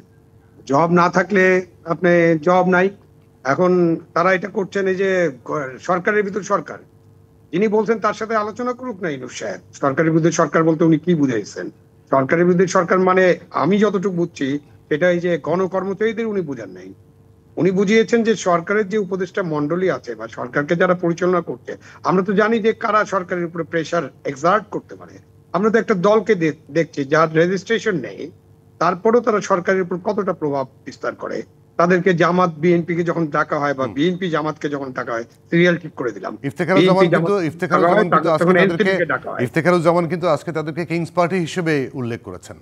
জব না থাকলে আপনি জব নাই। এখন তারা এটা করছেন এই যে সরকারের ভিতর সরকার, যিনি বলছেন তার সাথে আলোচনা করুক না ইউনূস সাহেব। সরকারের বিরুদ্ধে সরকার বলতে উনি কি বুঝাইছেন? সরকারের বিরুদ্ধে সরকার মানে আমি যতটুকু বুঝছি সেটা এই যে গণকর্মচারীদের উনি বুঝান নাই। উনি বুঝিয়েছেন যে সরকারের যে উপদেষ্টা মন্ডলী আছে বা সরকারকে যারা পরিচালনা করছে, আমরা তো জানি যে কারা সরকারের উপরে প্রেসার এক্সার্ট করতে পারে। আমরা তো একটা দলকে দেখছি যার রেজিস্ট্রেশন নেই, তারপরেও তারা সরকারের উপর কতটা প্রভাব বিস্তার করে। তাদেরকে জামাত বিএনপি কে যখন ডাকা হয় বা বিএনপি জামাতকে যখন ডাকা হয়, সিরিয়াল ঠিক করে দিলাম, ইফতেখারুজ্জামান কিন্তু আজকে তাদেরকে কিংস পার্টি হিসেবে উল্লেখ করেছেন।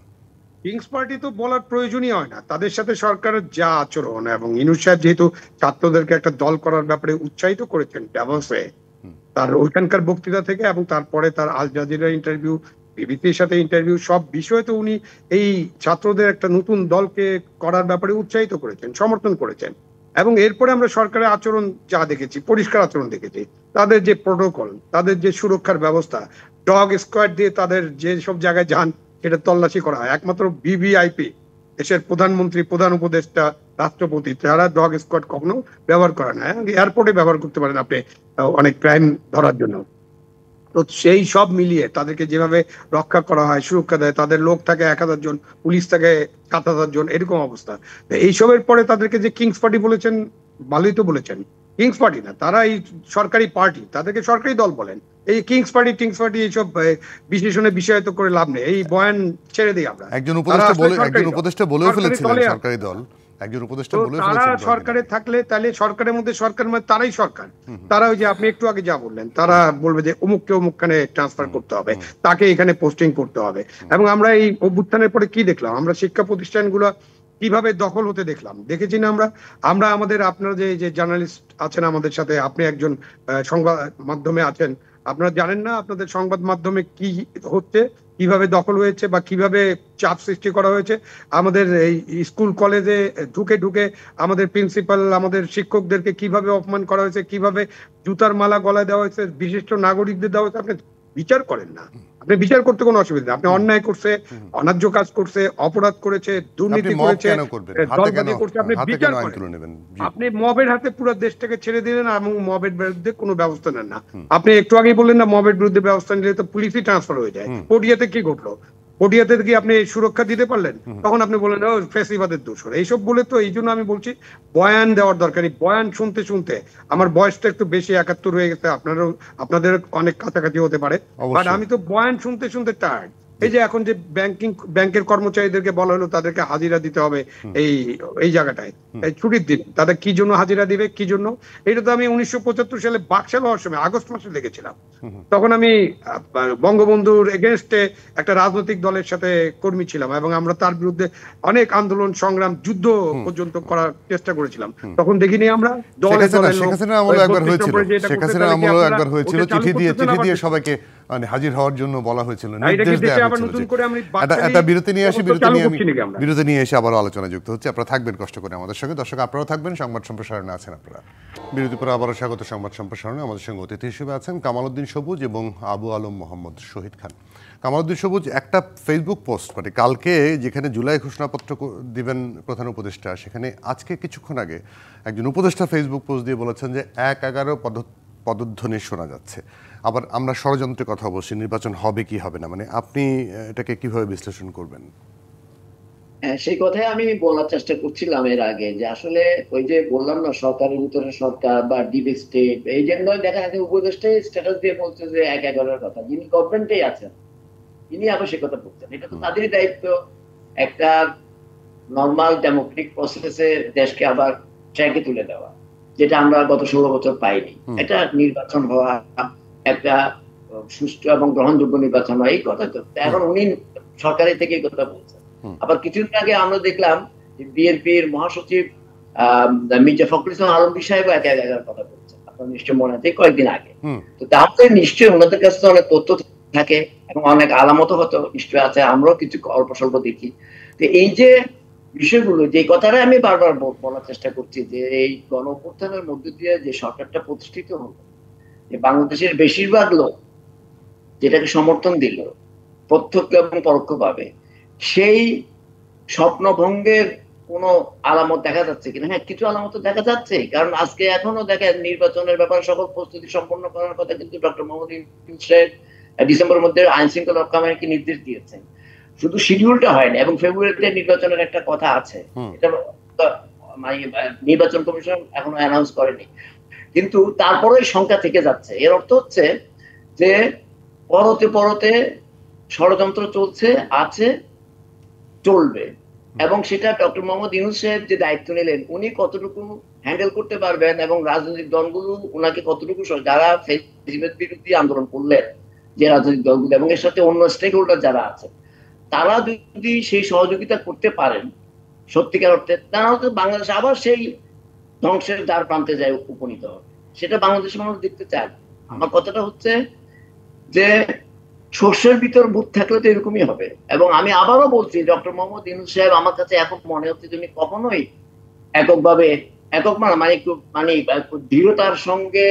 কিংস পার্টি তো বলার প্রয়োজনই হয় না। তাদের সাথে সরকারের যা আচরণ, এবং ইউনূস সাহেব যেহেতু ছাত্রদেরকে একটা দল করার ব্যাপারে উৎসাহিত করেছেন ডাভোসে, তার ওইখানকার বক্তৃতা থেকে এবং তারপরে তার আল জাজিরা ইন্টারভিউ, বিবিসির সাথে ইন্টারভিউ, সব বিষয়ে তো উনি এই ছাত্রদের একটা নতুন দলকে করার ব্যাপারে উৎসাহিত করেছেন, সমর্থন করেছেন। এবং এরপরে আমরা সরকারের আচরণ যা দেখেছি, পরিষ্কার আচরণ দেখেছি। তাদের যে প্রোটোকল, তাদের যে সুরক্ষার ব্যবস্থা, ডগ স্কোয়াড দিয়ে তাদের যে সব জায়গায় যান সেটা তল্লাশি করা হয়। একমাত্র ভিভিআইপি, দেশের প্রধানমন্ত্রী, প্রধান উপদেষ্টা, রাষ্ট্রপতি, তারা ডগ স্কোয়াড কখনো ব্যবহার করে না। এয়ারপোর্টে ব্যবহার করতে পারেন আপনি অনেক ক্রাইম ধরার জন্য। তো সেই সব মিলিয়ে তাদেরকে যেভাবে রক্ষা করা হয়, সুরক্ষা দেয়, তাদের লোক থাকে 1000 জন, পুলিশ থাকে 7000 জন, এরকম অবস্থা। এইসবের পরে তাদেরকে যে কিংস পার্টি বলেছেন, ভালোই তো বলেছেন। কিংস পার্টি না, তারা এই সরকারি পার্টি, তাদেরকে সরকারি দল বলেন। এই কিংস পার্টি এইসব বিশেষণে বিষয়ায়িত করে লাভ নেই। এই বয়ান ছেড়ে দিই আমরা। একজন উপদেষ্টা বলেও ফেলেছিলেন সরকারি দল, একজন উপদেষ্টা বলে ফেলেছেন তারা সরকারে থাকলে তাহলে সরকারের মধ্যে সরকার মানে তারাই সরকার। তারা ওই যে আপনি একটু আগে যা বললেন, তারা বলবে যে অমুককে অমুকখানে ট্রান্সফার করতে হবে, তাকে এখানে পোস্টিং করতে হবে। এবং আমরা এই অভ্যুত্থানের পরে কি দেখলাম? আমরা শিক্ষা প্রতিষ্ঠানগুলো কিভাবে দখল হতে দেখেছি না আমরা আমাদের, আপনারা যে জার্নালিস্ট আছেন আমাদের সাথে, আপনি একজন সংবাদ মাধ্যমে আছেন, আপনারা জানেন না আপনাদের সংবাদ মাধ্যমে কি হচ্ছে, কিভাবে দখল হয়েছে বা কিভাবে চাপ সৃষ্টি করা হয়েছে। আমাদের এই স্কুল কলেজে ঢুকে আমাদের প্রিন্সিপাল, আমাদের শিক্ষকদেরকে কিভাবে অপমান করা হয়েছে, কিভাবে জুতার মালা গলায় দেওয়া হয়েছে, বিশিষ্ট নাগরিকদের দেওয়া হয়েছে। আপনি বিচার করেন না। আপনি বিচার করতে কোনো অসুবিধা নেই। আপনি অন্যায় করছে, অন্যায্য কাজ করছে, অপরাধ করেছে, দুর্নীতি করেছে, দলবাজি করছে, আপনি বিচার করেন। আপনি মবের হাতে পুরো দেশটাকে ছেড়ে দিলেন এবং মবের বিরুদ্ধে কোনো ব্যবস্থা নেন না। আপনি একটু আগে বললেন না, মবের বিরুদ্ধে ব্যবস্থা নিলে তো পুলিশই ট্রান্সফার হয়ে যায়। পটিয়াতে কি ঘটলো? পটিয়াতে কি আপনি সুরক্ষা দিতে পারলেন? তখন আপনি বললেন ও ফেসিবাদের দোষর। এইসব বলে তো, এই জন্য আমি বলছি বয়ান দেওয়ার দরকার নেই। বয়ান শুনতে আমার বয়সটা একটু বেশি 71 হয়ে গেছে, আপনাদের অনেক কাছাকাছি হতে পারে, বাট আমি তো বয়ান শুনতে টায়ার্ড। এই যে এখন যে ব্যাংকের কর্মচারীদেরকে বলা হলো তাদেরকে হাজিরা দিতে হবে এই জায়গাটায়, এই ছুটির দিন, তাদের কি জন্য হাজিরা দিবে, কি জন্য? এটা তো আমি 1975 সালে বাকশাল হওয়ার সময় আগস্ট মাসে দেখেছিলাম। তখন আমি বঙ্গবন্ধুর এগেনস্টে একটা রাজনৈতিক দলের সাথে কর্মী ছিলাম এবং আমরা তার বিরুদ্ধে অনেক আন্দোলন, সংগ্রাম, যুদ্ধ পর্যন্ত করার চেষ্টা করেছিলাম। তখন দেখিনি আমরা দলে চিঠি দিয়ে সবাইকে হাজির হওয়ার জন্য বলা হয়েছিল, নির্দেশ দেওয়া হয়েছিল। একটা বিরতি নিয়ে এসে আবারও আলোচনা যুক্ত হচ্ছে। আপনারা থাকবেন কষ্ট করে আমাদের সঙ্গে। দর্শক, আপনারাও থাকবেন, সংবাদ সম্প্রসারণে আছেন আপনারা। বিরতির পরে আবারও স্বাগত সংবাদ সম্প্রসারণে। আমাদের সঙ্গে অতিথি হিসেবে আছেন কামাল উদ্দিন সবুজ এবং আবু আলম মোহাম্মদ শহীদ খান। কামাল উদ্দিন সবুজ, একটা ফেসবুক পোস্ট মানে কালকে যেখানে জুলাই ঘোষণাপত্র দিবেন প্রধান উপদেষ্টা, সেখানে আজকে কিছুক্ষণ আগে একজন উপদেষ্টা ফেসবুক পোস্ট দিয়ে বলেছেন যে ১-১১ পদধ্বনি শোনা যাচ্ছে। আবার আমরা ষড়যন্ত্রের কথা বলছি, নির্বাচন হবে কি হবে না, মানে আপনি এটাকে কিভাবে বিশ্লেষণ করবেন? সেই কথাই আমি বলার চেষ্টা করছিলাম এর আগে, যে আসলে ওই যে বললাম না, সরকারের ভিতরে সরকার বা ডিপ স্টেট, এই জন্য দেখা যাচ্ছে উপদেষ্টাই স্ট্যাটাস দিয়ে বলছে যে ১-১১ কথা, যিনি গভর্নমেন্টেই আছেন তিনি আবার সে কথা বলছেন। এটা তো তাদেরই দায়িত্ব, একটা নর্মাল ডেমোক্রেটিক প্রসেসে দেশকে আবার ট্র্যাকে তুলে দেওয়া, যেটা আমরা গত ১৬ বছর পাইনি। একটা নির্বাচন হওয়া, একটা সুষ্ঠু এবং গ্রহণযোগ্য নির্বাচন হয়, এই কথা তো এখন উনি সরকারের থেকে এই কথা বলছেন। আবার কিছুদিন আগে আমরা দেখলাম বিএনপির মহাসচিব মির্জা ফখরুল ইসলাম আলমগীর সাহেব ১-১-১ কথা বলছেন, আপনার নিশ্চয় মনে আছে কয়েকদিন আগে। তো তাহলে নিশ্চয়ই ওনাদের কাছে তো অনেক তথ্য থাকে এবং অনেক আলামত হয়তো নিশ্চয় আছে, আমরাও কিছু অল্প স্বল্প দেখি। তো এই যে বিষয়গুলো, যে কথাটা আমি বারবার বলার চেষ্টা করছি, যে এই গণঅভ্যুত্থানের মধ্যে দিয়ে যে সরকারটা প্রতিষ্ঠিত হলো, যে বাংলাদেশের বেশিরভাগ লোক যেটাকে সমর্থন দিল প্রত্যক্ষ এবং পরোক্ষভাবে, সেই স্বপ্নভঙ্গের কোনো আলামত দেখা যাচ্ছে কিনা? হ্যাঁ, কিছু আলামত দেখা যাচ্ছে, কারণ আজকে এখনো দেখেন নির্বাচনের ব্যাপারে সকল প্রস্তুতি সম্পন্ন করার কথা কিন্তু ডক্টর মোহাম্মদ ইউনূস সাহেব ডিসেম্বরের মধ্যে আইন শৃঙ্খলা রক্ষা বাহিনীকে নির্দেশ দিয়েছেন। শুধু শিডিউলটা হয়নি, এবং ফেব্রুয়ারিতে নির্বাচনের একটা কথা আছে, এটা নির্বাচন কমিশন এখনো অ্যানাউন্স করেনি, কিন্তু তারপরেই শঙ্কা থেকে যাচ্ছে। এর অর্থ হচ্ছে যে পরতে পরতে ষড়যন্ত্র চলছে, আছে, চলবে, এবং সেটা ডক্টর মোহাম্মদ ইউনূস সাহেব যে দায়িত্ব নিলেন উনি কতটুকু হ্যান্ডেল করতে পারবেন, এবং রাজনৈতিক দলগুলো উনাকে কতটুকু, যারা ফ্যাসিবাদ বিরোধী আন্দোলন করলেন যে রাজনৈতিক দলগুলো এবং এর সাথে অন্য স্টেক হোল্ডার যারা আছে, তারা যদি সেই সহযোগিতা করতে পারেন সত্যিকার অর্থে, তাহলে তো বাংলাদেশ আবার সেই ধ্বংসের দ্বার প্রান্তে যায় উপনীত হবে। সেটা বাংলাদেশের মানুষ দেখতে চায়। আমার কথাটা হচ্ছে যে সর্ষের ভিতর ভূত থাকলে তো এরকমই হবে। এবং আমি আবারও বলছি, ডক্টর মোহাম্মদ ইউনূস সাহেব আমার কাছে এখন মনে হচ্ছে তিনি কখনোই এককভাবে, দৃঢ়তার সঙ্গে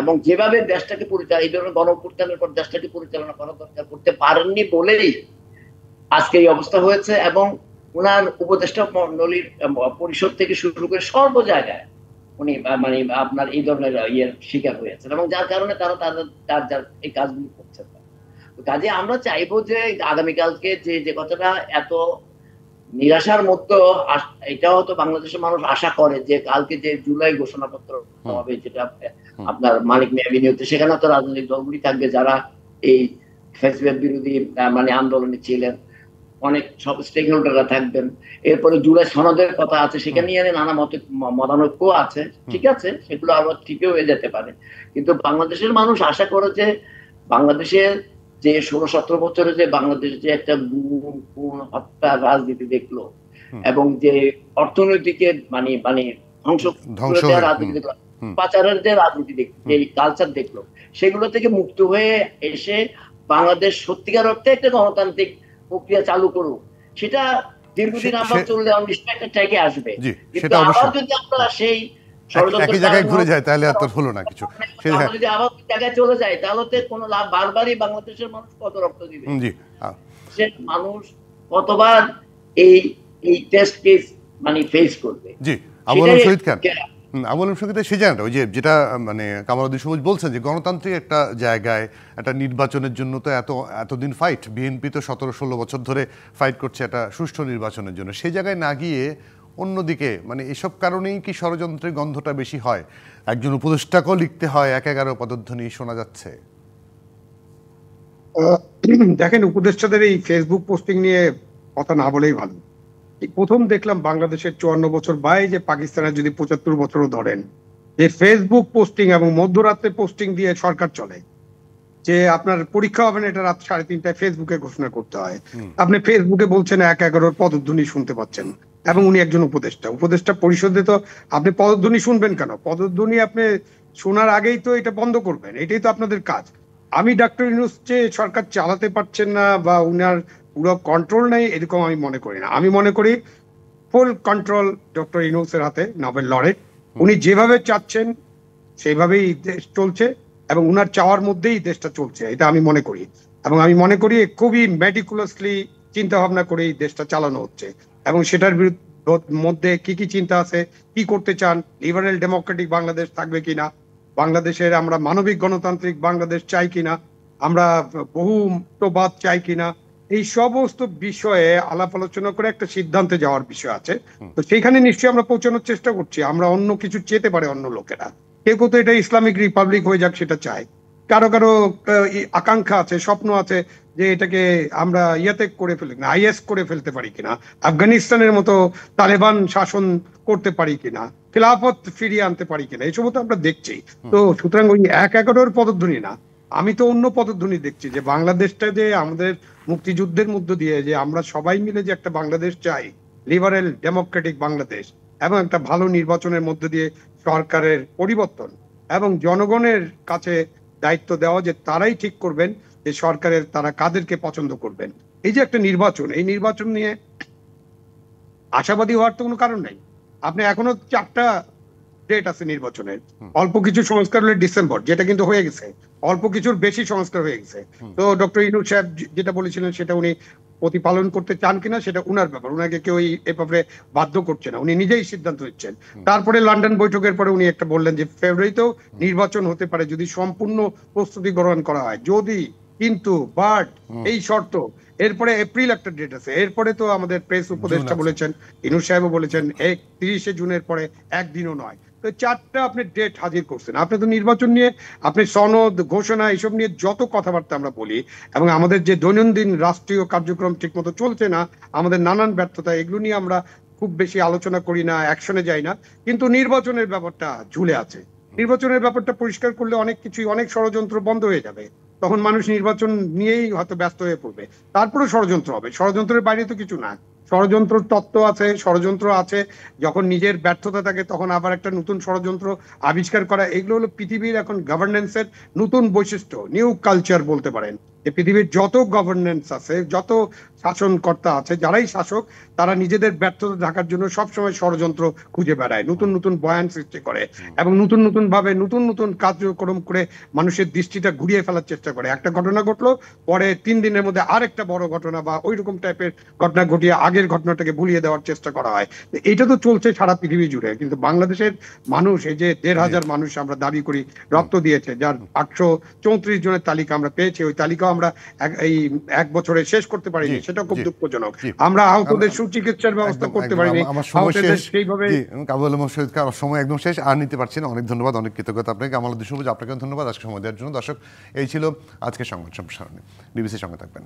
এবং যেভাবে দেশটাকে পরিচালনা, এই ধরনের গণঅভ্যুত্থানের পর দেশটাকে পরিচালনা করা দরকার, করতে পারেননি বলেই আজকে এই অবস্থা হয়েছে। এবং উনার উপদেষ্টা মণ্ডলীর পরিষদ থেকে শুরু করে সর্ব জায়গায় উনি আপনার এই ধরনের ইয়ের শিকার হয়েছেন, এবং যার কারণে তারা তার এই কাজগুলি করছেন। কাজে আমরা চাইবো যে আগামীকালকে যে কথাটা এত নিরাশার মধ্যে, এটাও তো বাংলাদেশের মানুষ আশা করে যে কালকে যে জুলাই ঘোষণাপত্র হবে, যেটা আপনার মানিক মিয়া এভিনিউতে, সেখানে তো রাজনৈতিক দলগুলি থাকবে যারা এই ফ্যাসিবাদ বিরোধী আন্দোলনে ছিলেন, অনেক সব স্টেক হোল্ডাররা থাকবেন। এরপরে জুলাই সনদের কথা আছে, সেখানে নিয়ে নানা মতানৈক্য আছে, ঠিক আছে, সেগুলো আবার ঠিকই হয়ে যেতে পারে। কিন্তু বাংলাদেশের মানুষ আশা করে যে বাংলাদেশের যে ১৬-১৭ বছরে যে বাংলাদেশ যে একটা হত্যা রাজনীতি দেখলো, এবং যে অর্থনৈতিকে ধ্বংস রাজনীতি, পাচারের যে রাজনীতি দেখলো, এই কালচার দেখলো, সেগুলো থেকে মুক্ত হয়ে এসে বাংলাদেশ সত্যিকার অর্থে একটা গণতান্ত্রিক প্রক্রিয়া চালু করুক, সেটা দীর্ঘদিন আমরা চললে নিশ্চয়ই একটা ট্র্যাকে আসবে। কিন্তু আবার যদি আমরা সেই একই জায়গায় ঘুরে যায় তাহলে আর তো হলো না কিছু, যদি আবার জায়গায় চলে যায় তাহলে তো কোনো লাভ। বারবারই বাংলাদেশের মানুষ কত রক্ত দিবে, সে মানুষ কতবার এই টেস্ট কেস ফেস করবে। জি, আবু আলম শহীদ খান, আবু আলম শহীদ, সেই জায়গাটা ওই যেটা কামাল উদ্দিন সবুজ বলছেন যে গণতান্ত্রিক একটা জায়গায় একটা নির্বাচনের জন্য তো এতদিন ফাইট, বিএনপি তো ১৭-১৬ বছর ধরে ফাইট করছে একটা সুষ্ঠু নির্বাচনের জন্য, সেই জায়গায় না গিয়ে অন্যদিকে এসব কারণেই কি ষড়যন্ত্রের গন্ধটা বেশি হয়? একজন উপদেষ্টাকেও লিখতে হয় ১-১১ পদধ্বনি শোনা যাচ্ছে। দেখেন, উপদেষ্টাদের এই ফেসবুক পোস্টিং নিয়ে কথা না বলেই ভালো। প্রথম দেখলাম বাংলাদেশের ৫৪ বছর যে পাকিস্তানের যদি ৭৫ বছরও ধরেন, যে ফেসবুক পোস্টিং এবং মধ্যরাত্রে পোস্টিং দিয়ে সরকার চলে, যে আপনার পরীক্ষা হবে না এটা রাত ৩:৩০টায় ফেসবুকে ঘোষণা করতে হয়। আপনি ফেসবুকে বলছেন ১-১১ পদধ্বনি শুনতে পাচ্ছেন, এবং উনি একজন উপদেষ্টা পরিষদে, তো আপনি পদধ্বনি শুনবেন কেন? পদধ্বনি আপনি শোনার আগেই তো এটা বন্ধ করবেন, এটাই তো আপনাদের কাজ। আমি ডক্টর ইউনূস যে সরকার চালাতে পারছেন না বা উনার পুরো কন্ট্রোল নেই এরকম আমি মনে করি না। আমি মনে করি ফুল কন্ট্রোল ডক্টর ইউনূসের হাতে, নোবেল লরেট, উনি যেভাবে চাচ্ছেন সেইভাবেই দেশ চলছে, এবং উনার চাওয়ার মধ্যেই দেশটা চলছে, এটা আমি মনে করি। এবং আমি মনে করি খুবই মেটিকুলাসলি চিন্তা ভাবনা করে এই দেশটা চালানো হচ্ছে, এবং সেটার মধ্যে কি কি চিন্তা আছে, কি করতে চান, লিবারেল ডেমোক্রেটিক বাংলাদেশ থাকবে কিনা, বাংলাদেশের আমরা মানবিক গণতান্ত্রিক বাংলাদেশ চাই কিনা, আমরা বহুত্ববাদ চাই কিনা, এই সমস্ত বিষয়ে আলাপ আলোচনা করে একটা সিদ্ধান্তে যাওয়ার বিষয় আছে। তো সেইখানে নিশ্চয়ই আমরা পৌঁছানোর চেষ্টা করছি। আমরা অন্য কিছু চেতে পারে অন্য লোকেরা, কেউ কেউ তো এটা ইসলামিক রিপাবলিক হয়ে যাক সেটা চায়, কারো কারো আকাঙ্ক্ষা আছে, স্বপ্ন আছে যে এটাকে আমরা ইয়াতে করে ফেলি না, আইএস করে ফেলতে পারি কিনা, আফগানিস্তানের মতো তালেবান শাসন করতে পারি কিনা, খেলাফত ফিরিয়ে আনতে পারি কিনা, এসব তো আমরা দেখছি। তো সুতরাং ওই ১-১১ পদধ্বনি না, আমি তো অন্য পদধ্বনি দেখছি যে বাংলাদেশটা যে আমাদের মুক্তিযুদ্ধের মধ্য দিয়ে যে আমরা সবাই মিলে যে একটা বাংলাদেশ চাই, লিবারেল ডেমোক্রেটিক বাংলাদেশ, এবং একটা ভালো নির্বাচনের মধ্য দিয়ে সরকারের পরিবর্তন এবং জনগণের কাছে দায়িত্ব দেওয়া যে তারাই ঠিক করবেন যে সরকারের তারা কাদেরকে পছন্দ করবেন। এই যে একটা নির্বাচন, এই নির্বাচন নিয়ে আশাবাদী হওয়ার তো কোনো কারণ নাই। আপনি এখনো 4টা ডেট আছে নির্বাচনের, অল্প কিছু সংস্কার হলে ডিসেম্বর, যেটা কিন্তু হয়ে গেছে, অল্প কিছুর বেশি সংস্কার হয়ে গেছে। তো ডক্টর ইউনূস সাহেব যেটা বলেছিলেন সেটা উনি প্রতিপালন করতে চান কিনা সেটা উনার ব্যাপার, উনাকে কেউ এই ব্যাপারে বাধ্য করছে না, উনি নিজেই সিদ্ধান্ত নিচ্ছেন। তারপরে লন্ডন বৈঠকের পরে উনি একটা বললেন যে ফেব্রুয়ারিতেও নির্বাচন হতে পারে যদি সম্পূর্ণ প্রস্তুতি গ্রহণ করা হয়, যদি, কিন্তু, বাট, এই শর্ত। এরপরে এপ্রিল একটা ডেট আছে, এরপরে তো আমাদের প্রেস উপদেষ্টা বলেছেন, ইউনূস সাহেবও বলেছেন 30শে জুনের পরে একদিনও নয়। তো 4টা আপনি ডেট হাজির করছেন। আপনি তো নির্বাচন নিয়ে আপনি সনদ ঘোষণা এইসব নিয়ে যত কথাবার্তা আমরা বলি, এবং আমাদের যে দৈনন্দিন রাষ্ট্রীয় কার্যক্রম ঠিকমতো চলছে না, আমাদের নানান ব্যর্থতা, এগুলো নিয়ে আমরা খুব বেশি আলোচনা করি না, অ্যাকশনে যাই না, কিন্তু নির্বাচনের ব্যাপারটা ঝুলে আছে। নির্বাচনের ব্যাপারটা পরিষ্কার করলে অনেক কিছুই, অনেক ষড়যন্ত্র বন্ধ হয়ে যাবে, তখন মানুষ নির্বাচন নিয়েই হয়তো ব্যস্ত হয়ে পড়বে। তারপরে ষড়যন্ত্র হবে, ষড়যন্ত্রের বাইরে তো কিছু না। ষড়যন্ত্র তত্ত্ব আছে, ষড়যন্ত্র আছে, যখন নিজের ব্যর্থতা থাকে তখন আবার একটা নতুন ষড়যন্ত্র আবিষ্কার করা, এগুলো হলো পৃথিবীর এখন গভর্নেন্সের নতুন বৈশিষ্ট্য, নিউ কালচার বলতে পারেন। যে পৃথিবীর যত গভর্নেন্স আছে, যত শাসনকর্তা আছে, যারাই শাসক, তারা নিজেদের ব্যর্থতা ঢাকার জন্য সবসময় ষড়যন্ত্র খুঁজে বেড়ায়, নতুন নতুন বয়ান সৃষ্টি করে, এবং নতুন নতুন ভাবে নতুন নতুন কার্যক্রম করে মানুষের দৃষ্টিটা ঘুরিয়ে ফেলার চেষ্টা করে। একটা ঘটনা ঘটলো, পরে 3 দিনের মধ্যে আরেকটা বড় ঘটনা বা ওই রকম টাইপের ঘটনা ঘটিয়ে আগের ঘটনাটাকে ভুলিয়ে দেওয়ার চেষ্টা করা হয়। এটা তো চলছে সারা পৃথিবী জুড়ে, কিন্তু বাংলাদেশের মানুষ, এই যে 1,500 মানুষ আমরা দাবি করি রক্ত দিয়েছে, যার 834 জনের তালিকা আমরা পেয়েছি, ওই তালিকাও আমরা এই 1 বছরে শেষ করতে পারিনি, সেটা খুব দুঃখজনক। আমরা আহতদের সুচিকিৎসার ব্যবস্থা করতে পারিনি, আহতদের সেইভাবে। কাবুল আলম শহীদ, সময় একদম শেষ, আর নিতে পারছি না। অনেক ধন্যবাদ, অনেক কৃতজ্ঞতা আপনাকে। কামাল উদ্দিন সবুজ, আপনাকে ধন্যবাদ আজকে সময় দেওয়ার জন্য। দর্শক, এই ছিল আজকের সংবাদ সম্প্রসারণে। ডিবিসির সঙ্গে থাকবেন।